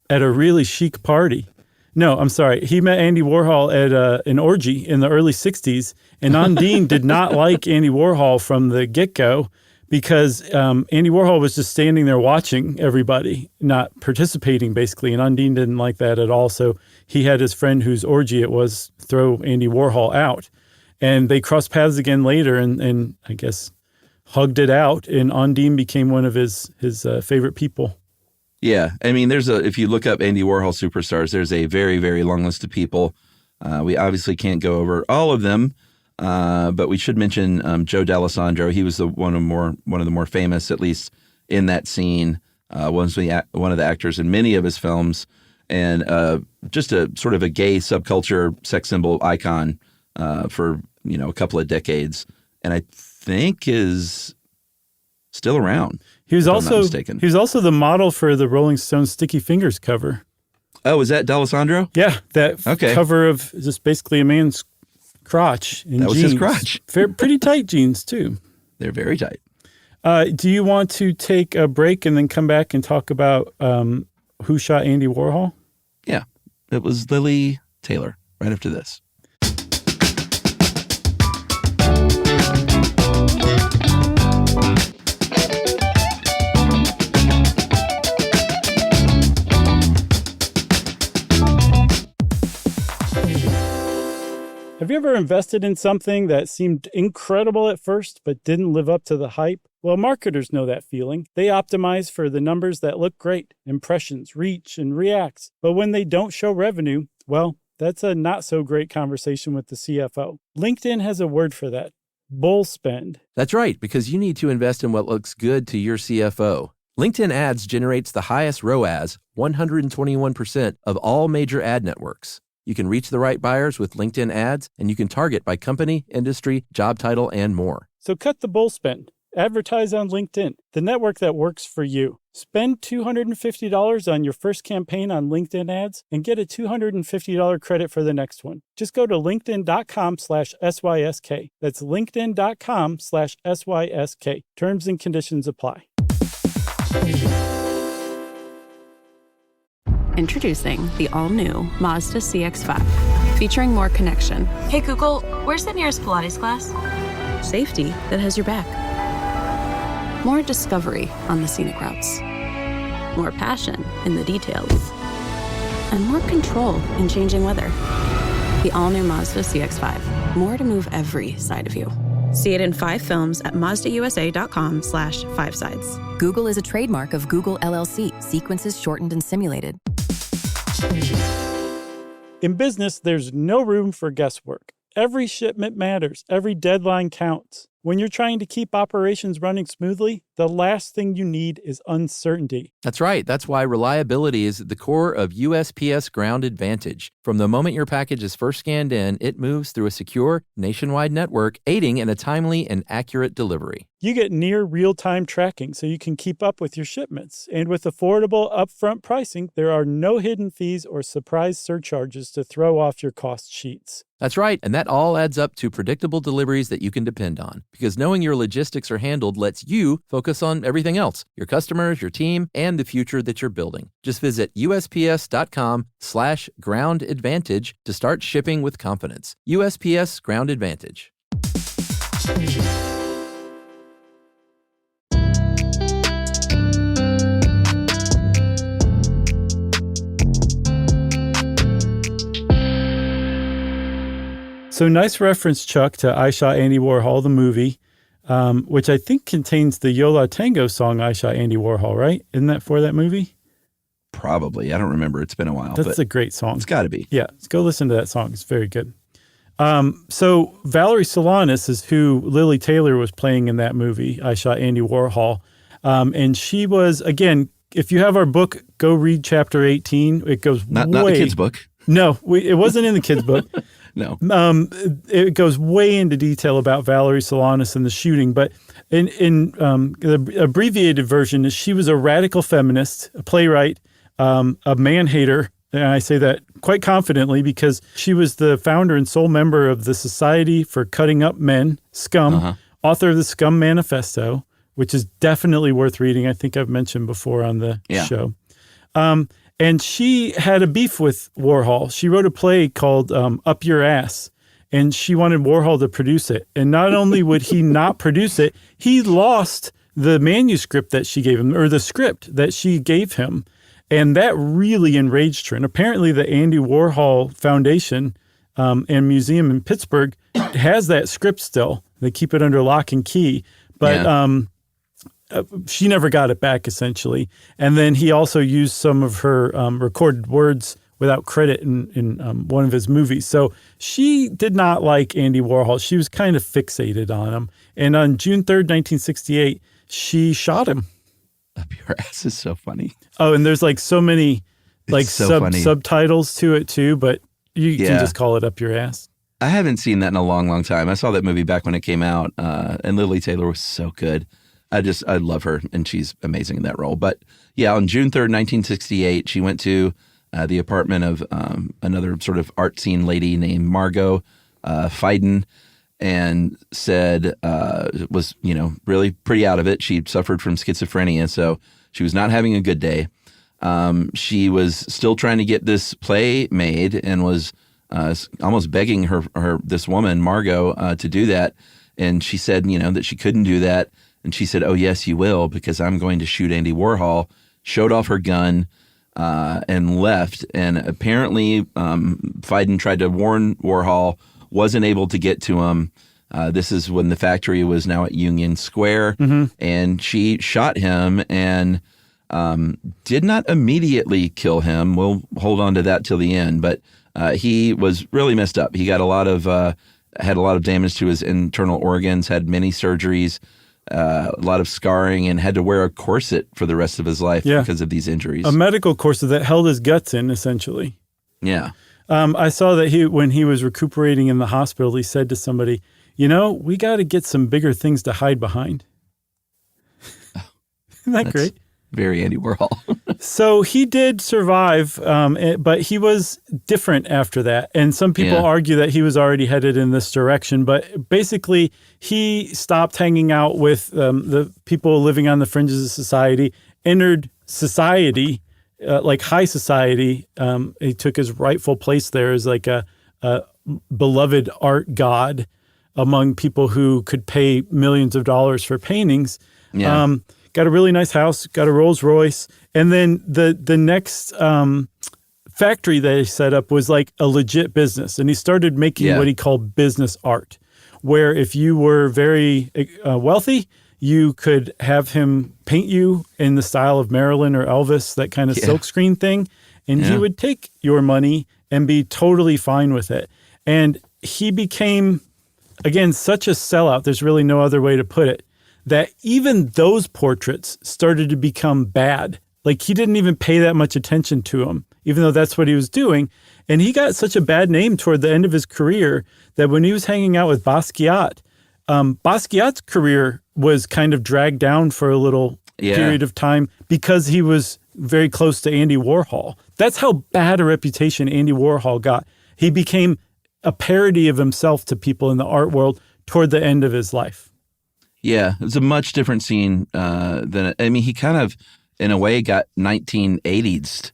at a really chic party. No, I'm sorry. He met Andy Warhol at an orgy in the early 60s, and Undine did not like Andy Warhol from the get-go, because Andy Warhol was just standing there watching everybody, not participating, basically. And Undine didn't like that at all. So he had his friend whose orgy it was throw Andy Warhol out. And they crossed paths again later and I guess hugged it out. And Undine became one of his favorite people. Yeah. I mean, if you look up Andy Warhol superstars, there's a very, very long list of people. We obviously can't go over all of them. But we should mention Joe D'Alessandro. He was one of the more famous, at least in that scene. One of the actors in many of his films, and just a sort of a gay subculture sex symbol icon for a couple of decades. and I think is still around. He was if I'm not also mistaken. he was also the model for the Rolling Stones Sticky Fingers cover. Oh, is that D'Alessandro? Yeah, that cover of just basically a man's crotch in That was jeans. his crotch. Pretty tight jeans too. They're very tight. Do you want to take a break and then come back and talk about who shot Andy Warhol? Yeah, it was Lily Taylor right after this. Have you ever invested in something that seemed incredible at first but didn't live up to the hype? Well, marketers know that feeling. They optimize for the numbers that look great, impressions, reach, and reacts. But when they don't show revenue, well, that's a not so great conversation with the CFO. LinkedIn has a word for that: bull spend. That's right, because you need to invest in what looks good to your CFO. LinkedIn Ads generates the highest ROAS, 121% of all major ad networks. You can reach the right buyers with LinkedIn Ads, and you can target by company, industry, job title, and more. So cut the bull spend. Advertise on LinkedIn, the network that works for you. Spend $250 on your first campaign on LinkedIn Ads and get a $250 credit for the next one. Just go to linkedin.com/SYSK. That's linkedin.com/SYSK. Terms and conditions apply. Introducing the all-new Mazda CX-5, featuring more connection, Hey Google, where's the nearest Pilates class? safety that has your back, more discovery on the scenic routes, more passion in the details, and more control in changing weather. The all-new Mazda CX-5, more to move every side of you. See it in 5 films at MazdaUSA.com/5sides. Google is a trademark of Google LLC. Sequences shortened and simulated. In business, there's no room for guesswork. Every shipment matters. Every deadline counts. When you're trying to keep operations running smoothly, the last thing you need is uncertainty. That's right. That's why reliability is at the core of USPS Ground Advantage. From the moment your package is first scanned in, it moves through a secure, nationwide network, aiding in a timely and accurate delivery. You get near real-time tracking so you can keep up with your shipments. And with affordable upfront pricing, there are no hidden fees or surprise surcharges to throw off your cost sheets. That's right, and that all adds up to predictable deliveries that you can depend on. Because knowing your logistics are handled lets you focus on everything else, your customers, your team, and the future that you're building. Just visit USPS.com/Ground Advantage to start shipping with confidence. USPS Ground Advantage. So nice reference, Chuck, to I Shot Andy Warhol, the movie, which I think contains the Yo La Tengo song I Shot Andy Warhol, right? Isn't that for that movie? Probably. I don't remember. It's been a while. That's a great song. It's got to be. Yeah, let's go listen to that song. It's very good. So Valerie Solanas is who Lily Taylor was playing in that movie, I Shot Andy Warhol. And she was, again, if you have our book, go read chapter 18. It goes not the kids' book. No, it wasn't in the kids' book. No. It goes way into detail about Valerie Solanas and the shooting, but in the abbreviated version, she was a radical feminist, a playwright, a man-hater, and I say that quite confidently because she was the founder and sole member of the Society for Cutting Up Men, SCUM, author of the SCUM Manifesto, which is definitely worth reading. I think I've mentioned before on the show. And she had a beef with Warhol. She wrote a play called Up Your Ass, and she wanted Warhol to produce it. And not only would he not produce it, he lost the manuscript that she gave him, or the script that she gave him. And that really enraged her. And apparently the Andy Warhol Foundation and Museum in Pittsburgh has that script still. They keep it under lock and key. But she never got it back, essentially. And then he also used some of her recorded words without credit in one of his movies. So she did not like Andy Warhol. She was kind of fixated on him. And on June 3rd, 1968, she shot him. Up Your Ass is so funny. Oh, and there's like so many like so funny. subtitles to it too, but you can just call it Up Your Ass. I haven't seen that in a long, long time. I saw that movie back when it came out, and Lily Taylor was so good. I love her, and she's amazing in that role. But yeah, on June 3rd, 1968, she went to the apartment of another sort of art scene lady named Margot Fiden, and said was, really pretty out of it. She suffered from schizophrenia, so she was not having a good day. She was still trying to get this play made and was almost begging this woman, Margot, to do that. And she said, that she couldn't do that. And she said, "Oh, yes, you will, because I'm going to shoot Andy Warhol," showed off her gun, and left. And apparently Fiden tried to warn Warhol, wasn't able to get to him. This is when the factory was now at Union Square. And she shot him and did not immediately kill him. We'll hold on to that till the end. But he was really messed up. He got had a lot of damage to his internal organs, had many surgeries, a lot of scarring, and had to wear a corset for the rest of his life because of these injuries. A medical corset that held his guts in, essentially. Yeah. I saw that when he was recuperating in the hospital, he said to somebody, we got to get some bigger things to hide behind. Isn't that great? Very Andy Warhol. So he did survive, but he was different after that. And some people argue that he was already headed in this direction. But basically, he stopped hanging out with the people living on the fringes of society, entered society, like high society. He took his rightful place there as like a beloved art god among people who could pay millions of dollars for paintings. Yeah. Got a really nice house, got a Rolls Royce. And then the next factory that he set up was like a legit business. And he started making what he called business art, where if you were very wealthy, you could have him paint you in the style of Marilyn or Elvis, that kind of silkscreen thing. And he would take your money and be totally fine with it. And he became, again, such a sellout, there's really no other way to put it, that even those portraits started to become bad. Like he didn't even pay that much attention to them, even though that's what he was doing. And he got such a bad name toward the end of his career that when he was hanging out with Basquiat, Basquiat's career was kind of dragged down for a little period of time because he was very close to Andy Warhol. That's how bad a reputation Andy Warhol got. He became a parody of himself to people in the art world toward the end of his life. Yeah, it was a much different scene than, he kind of, in a way, got 1980s,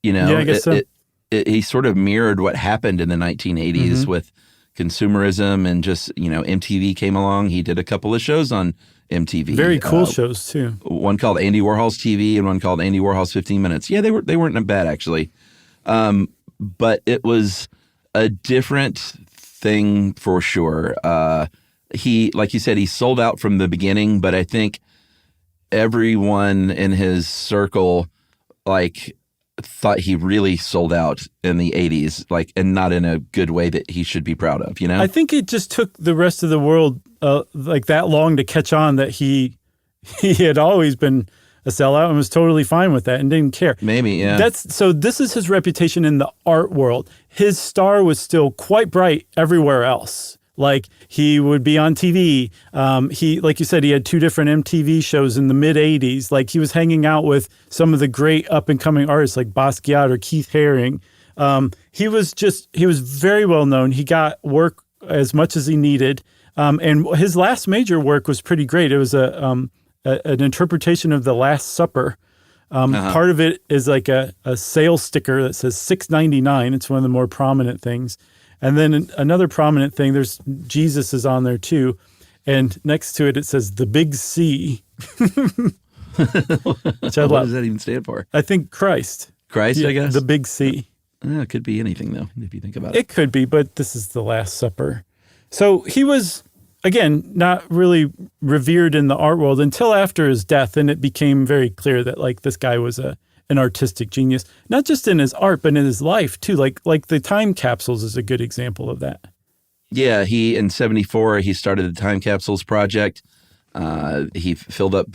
Yeah, I guess so. He sort of mirrored what happened in the 1980s with consumerism and just, MTV came along. He did a couple of shows on MTV. Very cool shows, too. One called Andy Warhol's TV and one called Andy Warhol's 15 Minutes. Yeah, they weren't bad, actually. But it was a different thing for sure. He, like you said, he sold out from the beginning, but I think everyone in his circle, thought he really sold out in the 80s, and not in a good way that he should be proud of, I think it just took the rest of the world that long to catch on that he had always been a sellout and was totally fine with that and didn't care. Maybe, yeah. So this is his reputation in the art world. His star was still quite bright everywhere else. Like he would be on TV. He, like you said, he had 2 different MTV shows in the mid 80s. Like he was hanging out with some of the great up and coming artists like Basquiat or Keith Haring. He was very well known. He got work as much as he needed. And his last major work was pretty great. It was an interpretation of The Last Supper. Part of it is like a sale sticker that says $6.99. It's one of the more prominent things. And then another prominent thing, there's Jesus is on there too. And next to it, it says the Big C. Which I love. What does that even stand for? I think Christ. Christ, I guess? The Big C. It could be anything, though, if you think about it. It could be, but this is the Last Supper. So he was, again, not really revered in the art world until after his death. And it became very clear that this guy was an artistic genius, not just in his art, but in his life too. Like the time capsules is a good example of that. Yeah, in 1974, he started the Time Capsules Project. He filled up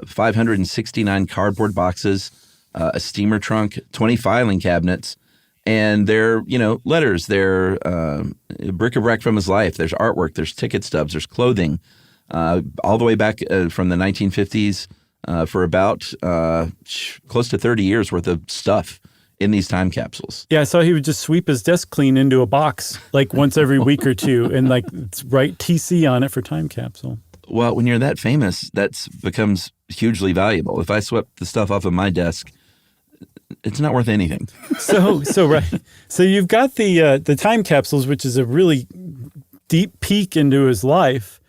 569 cardboard boxes, a steamer trunk, 20 filing cabinets, And they're, letters, they're bric-a-brac from his life. There's artwork, there's ticket stubs, there's clothing, all the way back from the 1950s for about close to 30 years worth of stuff in these time capsules. Yeah, I saw he would just sweep his desk clean into a box like once every week or two and like write TC on it for time capsule. Well, when you're that famous, that becomes hugely valuable. If I swept the stuff off of my desk, it's not worth anything. So right. So you've got the time capsules, which is a really deep peek into his life.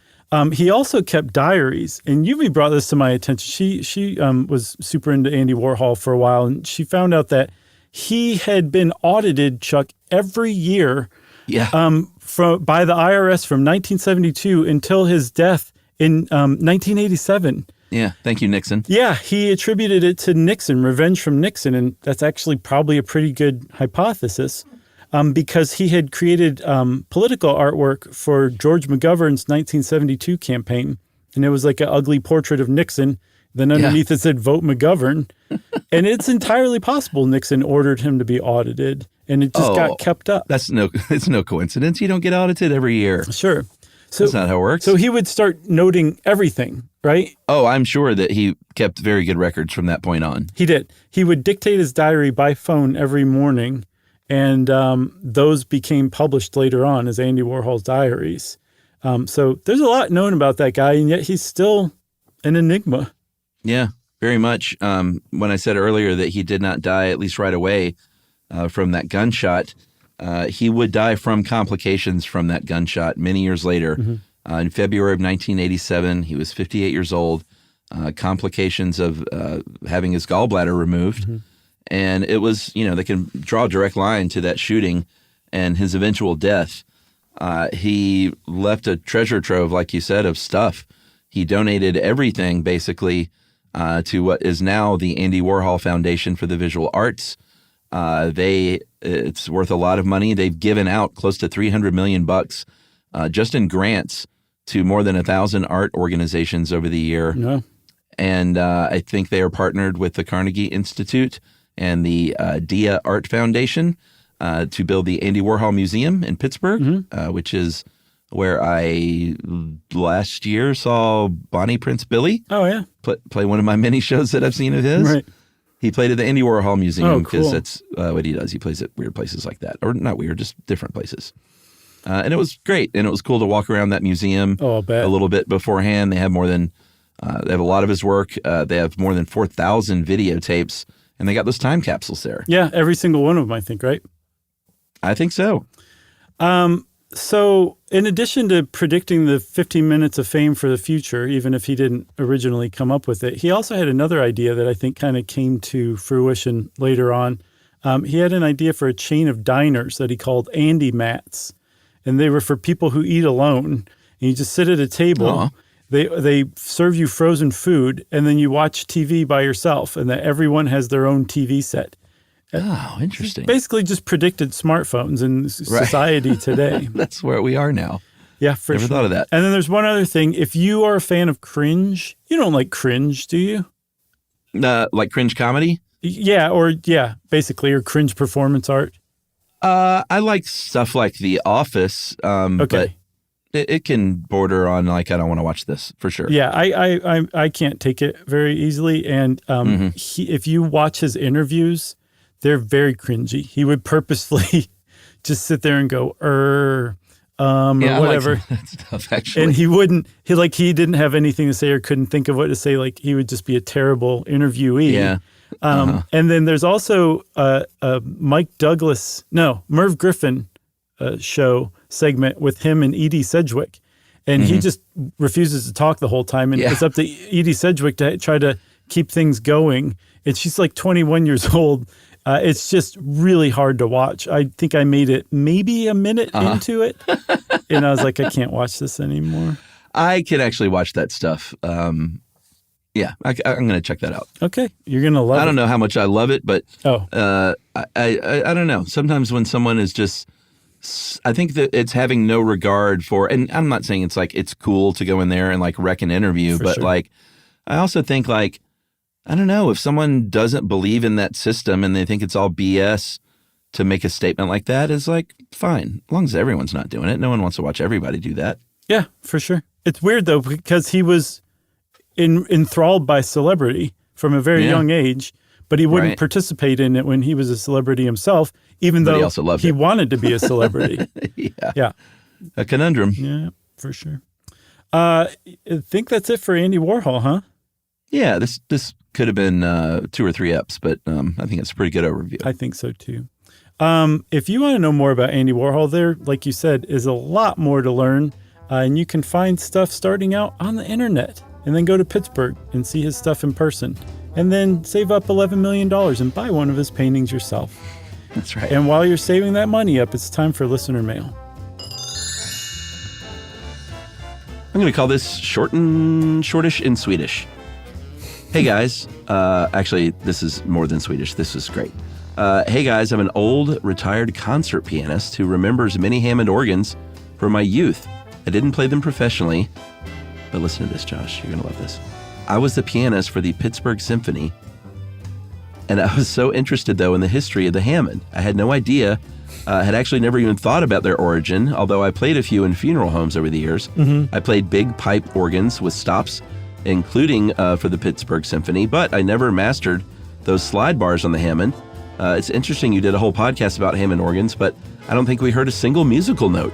He also kept diaries, and Yumi brought this to my attention. She was super into Andy Warhol for a while, and she found out that he had been audited, Chuck, every year by the IRS from 1972 until his death in 1987. Yeah, thank you, Nixon. Yeah, he attributed it to Nixon, revenge from Nixon, and that's actually probably a pretty good hypothesis because he had created political artwork for George McGovern's 1972 campaign, and it was like an ugly portrait of Nixon. Then underneath it said, "Vote McGovern." And it's entirely possible Nixon ordered him to be audited, and it just got kept up. It's no coincidence. You don't get audited every year. Sure. So, that's not how it works. So he would start noting everything, right? Oh, I'm sure that he kept very good records from that point on. He did. He would dictate his diary by phone every morning, and those became published later on as Andy Warhol's diaries. So there's a lot known about that guy, and yet he's still an enigma. Yeah, very much. When I said earlier that he did not die, at least right away, from that gunshot, he would die from complications from that gunshot many years later. Mm-hmm. In February of 1987, he was 58 years old, complications of having his gallbladder removed. Mm-hmm. And it was, they can draw a direct line to that shooting and his eventual death. He left a treasure trove, like you said, of stuff. He donated everything, basically, to what is now the Andy Warhol Foundation for the Visual Arts. It's worth a lot of money. They've given out close to $300 million just in grants to more than 1,000 art organizations over the year. Yeah. And I think they are partnered with the Carnegie Institute and the Dia Art Foundation to build the Andy Warhol Museum in Pittsburgh, mm-hmm. Which is where I last year saw Bonnie Prince Billy. Oh, yeah. Play one of my many shows that I've seen of his. Right. He played at the Andy Warhol Museum because cool. that's what he does. He plays at weird places like that. Or not weird, just different places. And it was great. And it was cool to walk around that museum a little bit beforehand. They have they have a lot of his work. They have more than 4,000 videotapes. And they got those time capsules there. Yeah, every single one of them, I think, right? I think so. So in addition to predicting the 15 minutes of fame for the future, even if he didn't originally come up with it, he also had another idea that I think kind of came to fruition later on. He had an idea for a chain of diners that he called Andy Mats, and they were for people who eat alone. And you just sit at a table. Aww. They serve you frozen food, and then you watch TV by yourself, and that everyone has their own TV set. Oh, interesting. Basically just predicted smartphones in society today. That's where we are now. Yeah, for Never sure. thought of that. And then there's one other thing. If you are a fan of cringe, you don't like cringe, do you? Like cringe comedy? Yeah, basically, or cringe performance art. I like stuff like The Office, but it can border on like, I don't want to watch this, for sure. Yeah, I can't take it very easily. And if you watch his interviews, they're very cringy. He would purposefully just sit there and go, or whatever. I like that stuff, actually. And he didn't have anything to say or couldn't think of what to say. Like, he would just be a terrible interviewee. Yeah. And then there's also a Merv Griffin show segment with him and Edie Sedgwick. And he just refuses to talk the whole time. And it's up to Edie Sedgwick to try to keep things going. And she's like 21 years old. It's just really hard to watch. I think I made it maybe a minute into it. And I was like, I can't watch this anymore. I can actually watch that stuff. I'm going to check that out. Okay. You're going to love it. I don't know how much I love it, but I don't know. Sometimes when someone is just, I think that it's having no regard for, and I'm not saying it's like it's cool to go in there and like wreck an interview, but like, I also think like, I don't know, if someone doesn't believe in that system and they think it's all BS, to make a statement like that is like, fine, as long as everyone's not doing it. No one wants to watch everybody do that. Yeah, for sure. It's weird, though, because he was enthralled by celebrity from a very young age, but he wouldn't participate in it when he was a celebrity himself, even though he wanted to be a celebrity. Yeah. A conundrum. Yeah, for sure. I think that's it for Andy Warhol, huh? Yeah, this could have been 2 or 3 eps, but I think it's a pretty good overview. I think so, too. If you want to know more about Andy Warhol, there, like you said, is a lot more to learn. And you can find stuff starting out on the internet and then go to Pittsburgh and see his stuff in person. And then save up $11 million and buy one of his paintings yourself. That's right. And while you're saving that money up, it's time for listener mail. I'm going to call this shortish in Swedish. Hey guys, actually this is more than Swedish. This is great. Hey guys, I'm an old retired concert pianist who remembers many Hammond organs from my youth. I didn't play them professionally, but listen to this, Josh. You're going to love this. I was the pianist for the Pittsburgh Symphony, and I was so interested, though, in the history of the Hammond. I had no idea, had actually never even thought about their origin, although I played a few in funeral homes over the years. I played big pipe organs with stops, including for the Pittsburgh Symphony, but I never mastered those slide bars on the Hammond. It's interesting you did a whole podcast about Hammond organs, but I don't think we heard a single musical note.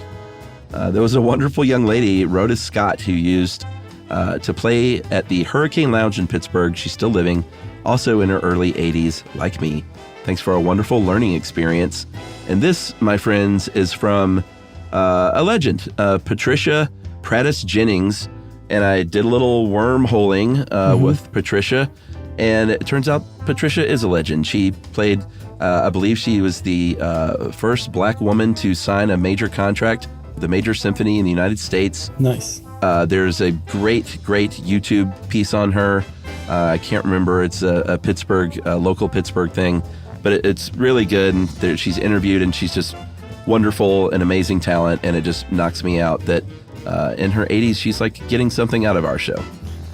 There was a wonderful young lady, Rhoda Scott, who used to play at the Hurricane Lounge in Pittsburgh. She's still living, also in her early 80s, like me. Thanks for a wonderful learning experience. And this, my friends, is from a legend, Patricia Prattis Jennings. And I did a little wormholing with Patricia. And it turns out Patricia is a legend. She played, I believe she was the first Black woman to sign a major contract, the major symphony in the United States. Nice. There's a great YouTube piece on her. I can't remember. It's a Pittsburgh, local Pittsburgh thing, but it's really good. And she's interviewed, and she's just wonderful and amazing talent. And it just knocks me out that in her 80s, she's like getting something out of our show.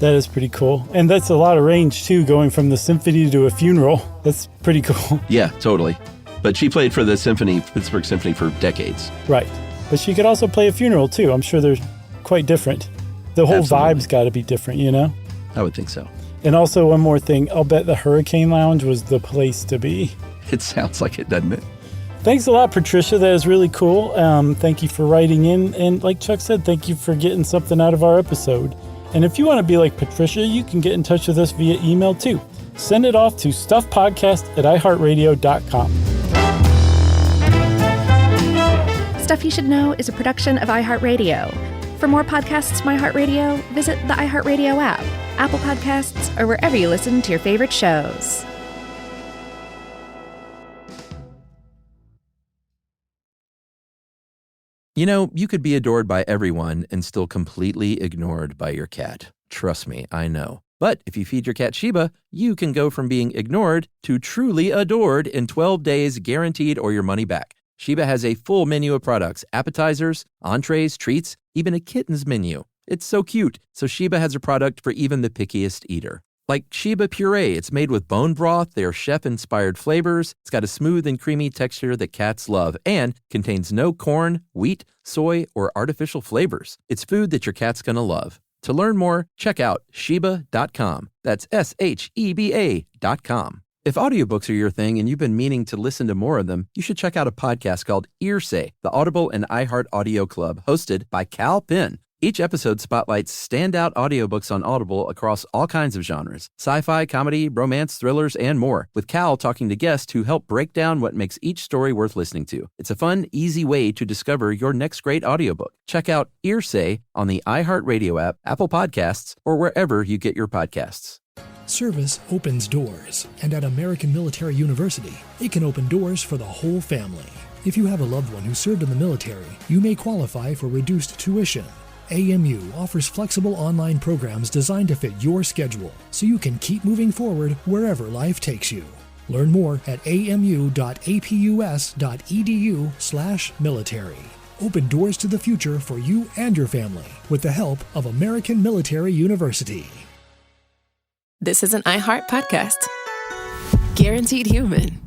That is pretty cool. And that's a lot of range, too, going from the symphony to a funeral. That's pretty cool. Yeah, totally. But she played for the Pittsburgh Symphony for decades. Right. But she could also play a funeral, too. I'm sure they're quite different. The whole vibe's got to be different, you know? I would think so. And also, one more thing. I'll bet the Hurricane Lounge was the place to be. It sounds like it, doesn't it? Thanks a lot, Patricia. That is really cool. Thank you for writing in. And like Chuck said, thank you for getting something out of our episode. And if you want to be like Patricia, you can get in touch with us via email, too. Send it off to stuffpodcast@iheartradio.com. Stuff You Should Know is a production of iHeartRadio. For more podcasts from iHeartRadio, visit the iHeartRadio app, Apple Podcasts, or wherever you listen to your favorite shows. You know, you could be adored by everyone and still completely ignored by your cat. Trust me, I know. But if you feed your cat Sheba, you can go from being ignored to truly adored in 12 days, guaranteed, or your money back. Sheba has a full menu of products, appetizers, entrees, treats, even a kitten's menu. It's so cute. So Sheba has a product for even the pickiest eater. Like Sheba Puree, it's made with bone broth. They are chef-inspired flavors. It's got a smooth and creamy texture that cats love and contains no corn, wheat, soy, or artificial flavors. It's food that your cat's gonna love. To learn more, check out Sheba.com. That's SHEBA.com. If audiobooks are your thing and you've been meaning to listen to more of them, you should check out a podcast called Earsay, the Audible and iHeart Audio Club, hosted by Cal Penn. Each episode spotlights standout audiobooks on Audible across all kinds of genres: sci-fi, comedy, romance, thrillers, and more, with Cal talking to guests who help break down what makes each story worth listening to. It's a fun, easy way to discover your next great audiobook. Check out Earsay on the iHeartRadio app, Apple Podcasts, or wherever you get your podcasts. Service opens doors, and at American Military University, it can open doors for the whole family. If you have a loved one who served in the military, you may qualify for reduced tuition. AMU offers flexible online programs designed to fit your schedule, so you can keep moving forward wherever life takes you. Learn more at amu.apus.edu/military. Open doors to the future for you and your family with the help of American Military University. This is an iHeart podcast. Guaranteed human.